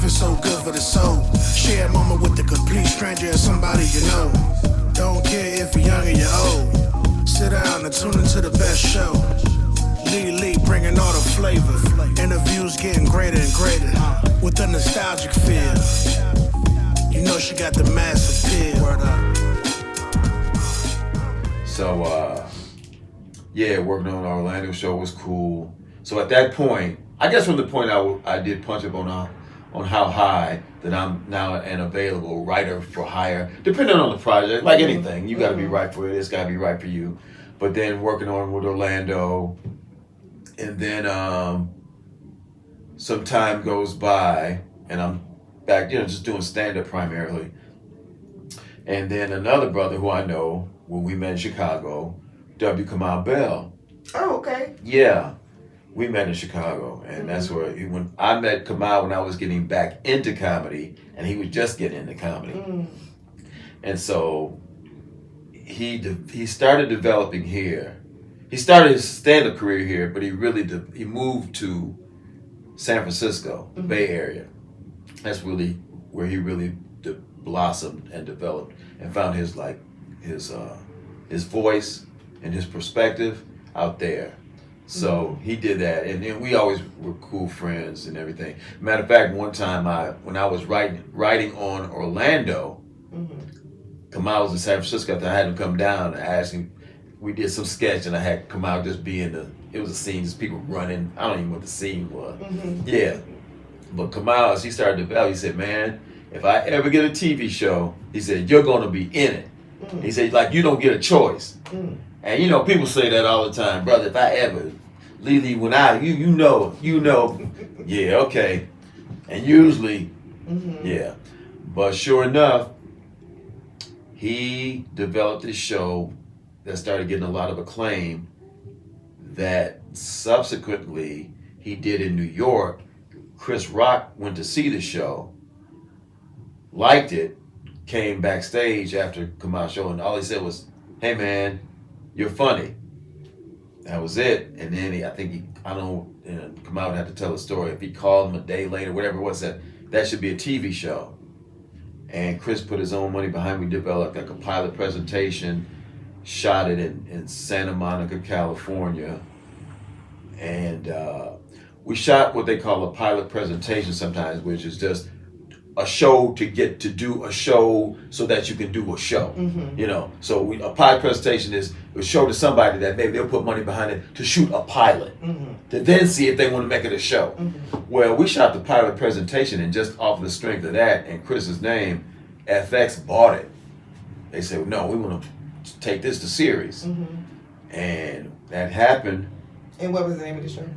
Life is so good for the soul. Share a moment with a complete stranger or somebody you know. Don't care if you're young or you're old. Sit down and tune into the best show. Lee bringing all the flavor. Interviews getting greater and greater. With a nostalgic feel. You know she got the mass appeal. Word up. So, yeah, working on the Orlando show was cool. So at that point, I guess from the point I did punch up on how high that I'm now an available writer for hire, depending on the project, like anything, you got to be right for it. It's got to be right for you. But then working on with Orlando, and then some time goes by, and I'm back, just doing stand-up primarily. And then another brother who I know, when we met in Chicago, W. Kamau Bell. Oh, okay. Yeah. We met in Chicago, and that's where when I met Kamau when I was getting back into comedy, and he was just getting into comedy, and so he started developing here. He started his stand-up career here, but he he moved to San Francisco, the Bay Area. That's really where he really blossomed and developed and found his voice and his perspective out there. So he did that, and then we always were cool friends and everything. Matter of fact, one time when I was writing on Orlando, Kamau was in San Francisco. I had him come down and ask him. We did some sketch, and I had Kamau just be in it was a scene, just people running. I don't even know what the scene was. Yeah, but Kamau, he started to develop. He said, "Man, if I ever get a TV show," he said, "you're going to be in it." He said, "Like you don't get a choice." And people say that all the time, brother. If I ever, Lily, when you know, yeah, okay, and usually, yeah, but sure enough, he developed this show that started getting a lot of acclaim. That subsequently he did in New York. Chris Rock went to see the show, liked it, came backstage after Kamau's show, and all he said was, "Hey man, you're funny." That was it. And then Kamau would have to tell the story. If he called him a day later, whatever it was, that should be a TV show. And Chris put his own money behind. We developed like a pilot presentation, shot it in Santa Monica, California. And we shot what they call a pilot presentation sometimes, which is just a show to get to do a show so that you can do a show. So a pilot presentation is a show to somebody that maybe they'll put money behind it to shoot a pilot to then see if they want to make it a show. Well, we shot the pilot presentation, and just off the strength of that and Chris's name, FX bought it. They said, "No, we want to take this to series." And that happened. And what was the name of the show?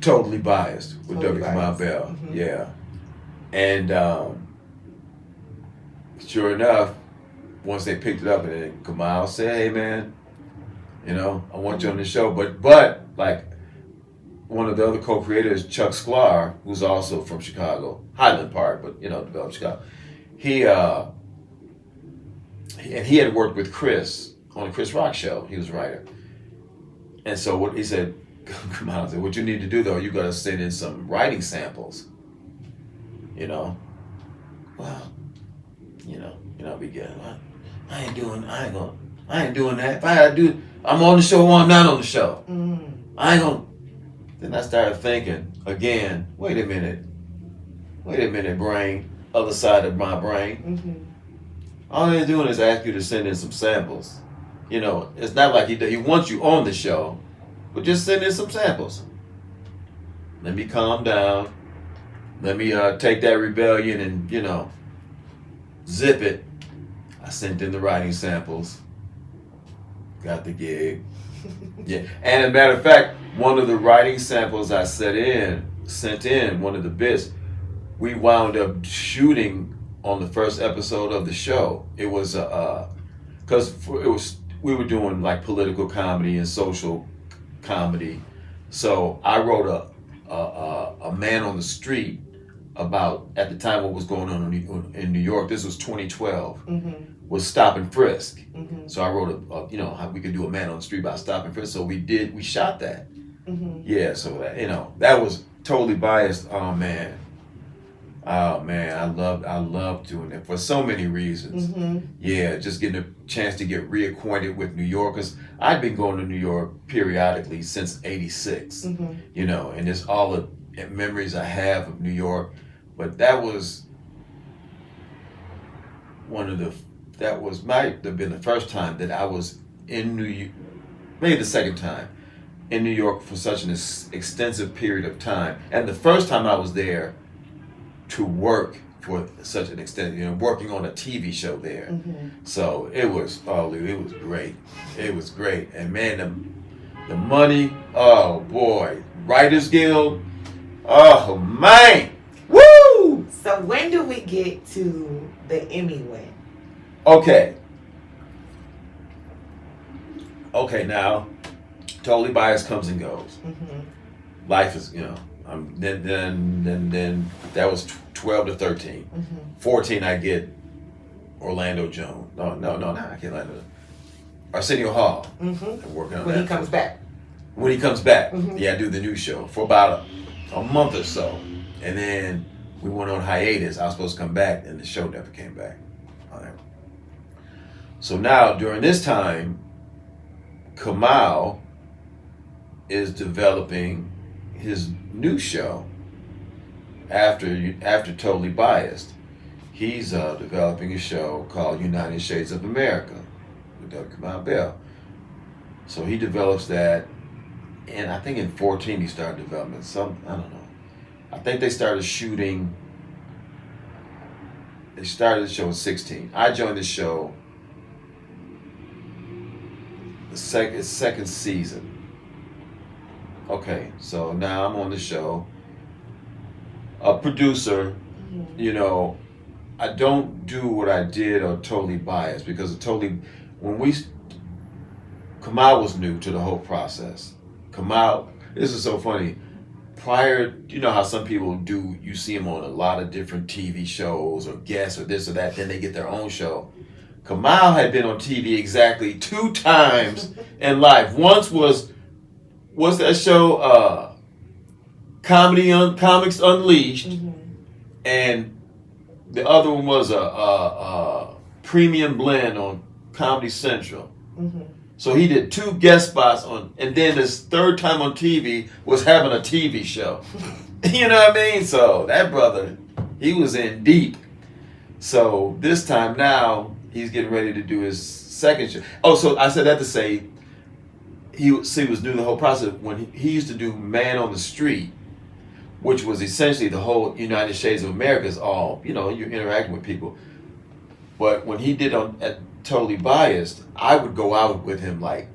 Totally Biased with W. Kamau Bell. Yeah. And sure enough, once they picked it up, and then Kamau said, "Hey man, I want you on the show." But like one of the other co-creators, Chuck Sklar, who's also from Chicago, Highland Park, but developed Chicago. He had worked with Chris on the Chris Rock show. He was a writer. And so what he said, Kamau said, "What you need to do though, you got to send in some writing samples." Well, be good. I ain't doing that. If I had to do, I'm on the show or I'm not on the show. I ain't gonna. Then I started thinking again. Wait a minute, brain. Other side of my brain. All they're doing is ask you to send in some samples. It's not like he wants you on the show, but just send in some samples. Let me calm down. Let me take that rebellion and, zip it. I sent in the writing samples. Got the gig. Yeah. And as a matter of fact, one of the writing samples I sent in, one of the bits, we wound up shooting on the first episode of the show. It was, we were doing like political comedy and social comedy. So I wrote a man on the street about, at the time, what was going on in New York. This was 2012. Was stop and frisk. So I wrote how we could do a man on the street about stop and frisk. So we shot that. Yeah. So that that was Totally Biased. Oh man, Oh man, I love doing it for so many reasons. Mm-hmm. Yeah, just getting a chance to get reacquainted with New York, because I'd been going to New York periodically since '86. Mm-hmm. You know, and it's all the memories I have of New York. But that was one of the that was might have been the first time that I was in New York, maybe the second time in New York for such an extensive period of time, and the first time I was there to work for such an extent, working on a TV show there. Mm-hmm. So it was great. It was great. And man, the money, oh boy. Writers Guild, oh man. Woo! So when do we get to the Emmy win? Okay. Okay, now, Totally Biased comes and goes. Mm-hmm. Life is, then that was 12 to 13. Mm-hmm. 14, I get Orlando Jones. No, I can't Orlando. Arsenio Hall. Mm-hmm. I'm working on When that. he comes back. When he comes back, Mm-hmm. yeah, I do the new show for about a month or so. And then we went on hiatus. I was supposed to come back, and the show never came back. All right. So now, during this time, Kamal is developing his new show after Totally Biased. He's developing a show called United Shades of America with Dr. Kamal Bell. So he develops that, and I think in 14 he started developing I don't know. I think they started shooting. They started the show in 16. I joined the show the second season. Okay, so now I'm on the show. A producer, Mm-hmm. I don't do what I did on Totally Biased because Kamal was new to the whole process. Kamal, this is so funny. Prior, you know how some people do, you see them on a lot of different TV shows or guests or this or that, then they get their own show. Kamal had been on TV exactly 2 times in life. Once what's that show? Comics Unleashed, Mm-hmm. and the other one was a premium blend on Comedy Central. Mm-hmm. So he did 2 guest spots and then his third time on TV was having a TV show. You know what I mean? So that brother, he was in deep. So this time now, he's getting ready to do his second show. Oh, so I said that to say, he was new to the whole process. When he used to do Man on the Street, which was essentially the whole United Shades of America is all, you're interacting with people. But when he did at Totally Biased, I would go out with him like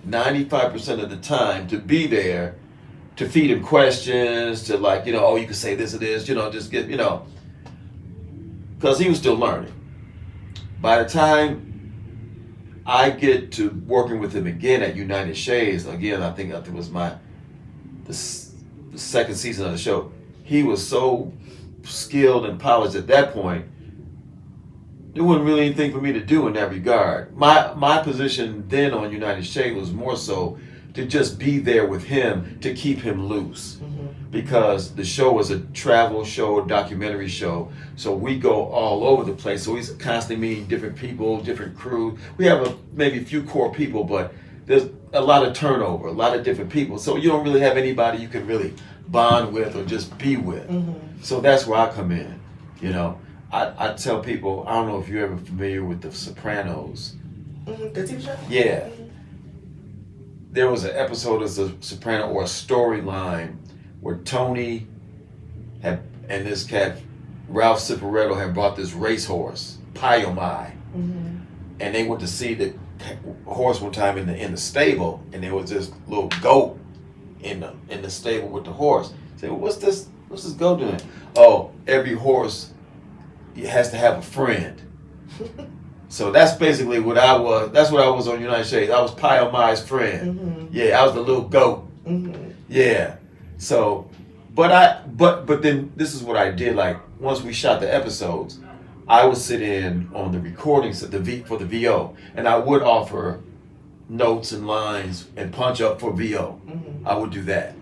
95% of the time to be there, to feed him questions, to you can say this or this, just get, because he was still learning. By the time I get to working with him again at United Shades, again, I think it was the second season of the show, he was so skilled and polished at that point, there wasn't really anything for me to do in that regard. My position then on United Shades was more so to just be there with him to keep him loose. Mm-hmm. Because the show was a travel show, a documentary show, so we go all over the place. So he's constantly meeting different people, different crew. We have maybe a few core people, but there's a lot of turnover, a lot of different people. So you don't really have anybody you can really bond with or just be with. Mm-hmm. So that's where I come in. I tell people, I don't know if you're ever familiar with The Sopranos. Mm-hmm. The TV show? Yeah. Mm-hmm. There was an episode of The Soprano or a storyline where Tony and this cat, Ralph Cifaretto, had brought this racehorse, Pyomai. Mm-hmm. And they went to see the horse one time in the stable, and there was this little goat in the stable with the horse. I said, well, what's this goat doing? Oh, every horse has to have a friend. So that's basically what I was. That's what I was on United Shades. I was Pyomai's friend. Mm-hmm. Yeah, I was the little goat. Mm-hmm. Yeah. So, but then this is what I did. Like once we shot the episodes, I would sit in on the recordings for the VO, and I would offer notes and lines and punch up for VO. Mm-hmm. I would do that.